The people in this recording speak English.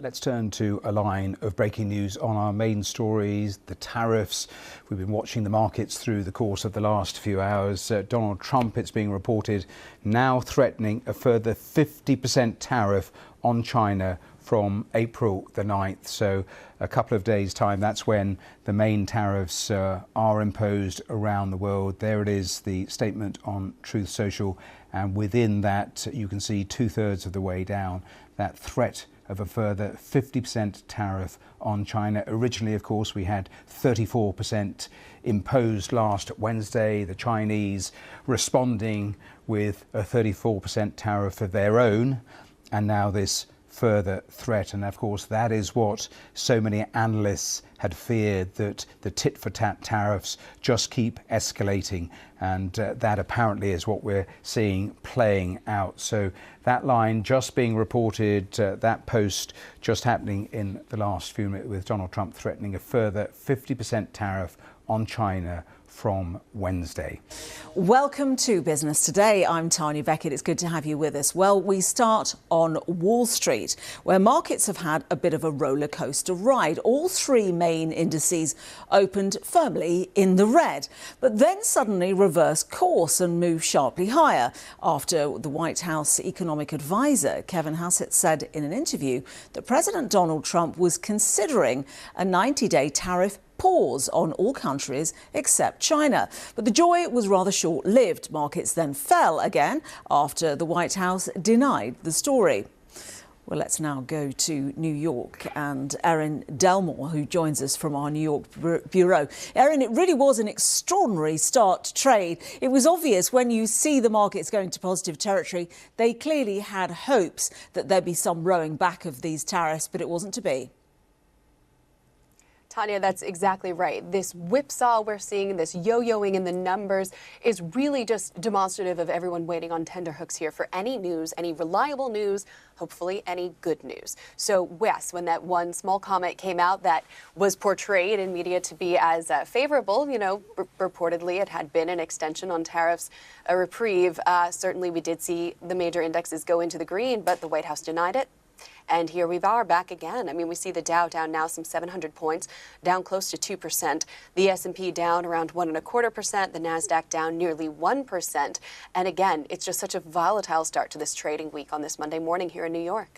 Let's turn to a line of breaking news on our main stories, the tariffs. We've been watching the markets through the course of the last few hours. Donald Trump, it's being reported, now threatening a further 50% tariff on China from April the 9th. So a couple of days' time, that's when the main tariffs are imposed around the world. There it is, the statement on Truth Social. And within that, you can see 2/3 of the way down, that threat of a further 50% tariff on China. Originally, of course, we had 34% imposed last Wednesday. The Chinese responding with a 34% tariff of their own, and now this further threat. And of course, that is what so many analysts had feared, that the tit-for-tat tariffs just keep escalating. And that apparently is what we're seeing playing out. So that line just being reported, that post just happening in the last few minutes, with Donald Trump threatening a further 50% tariff on China from Wednesday. Welcome to Business Today. I'm Tanya Beckett. It's good to have you with us. Well, we start on Wall Street, where markets have had a bit of a roller coaster ride. All three main indices opened firmly in the red, but then suddenly reversed course and moved sharply higher after the White House economic advisor, Kevin Hassett, said in an interview that President Donald Trump was considering a 90-day tariff pause on all countries except China. But the joy was rather short-lived. Markets then fell again after the White House denied the story. Well, let's now go to New York and Erin Delmore, who joins us from our New York bureau. Erin, it really was an extraordinary start to trade. It was obvious when you see the markets going to positive territory, they clearly had hopes that there'd be some rowing back of these tariffs, but it wasn't to be. Tanya, that's exactly right. This whipsaw we're seeing, this yo-yoing in the numbers, is really just demonstrative of everyone waiting on tenterhooks here for any news, any reliable news, hopefully any good news. So, yes, when that one small comment came out that was portrayed in media to be as favorable, you know, reportedly it had been an extension on tariffs, a reprieve. Certainly we did see the major indexes go into the green, but the White House denied it. And here we are back again. I mean, we see the Dow down now some 700 points, down close to 2%. The S&P down around 1.25%. The NASDAQ down nearly 1%. And again, it's just such a volatile start to this trading week on this Monday morning here in New York.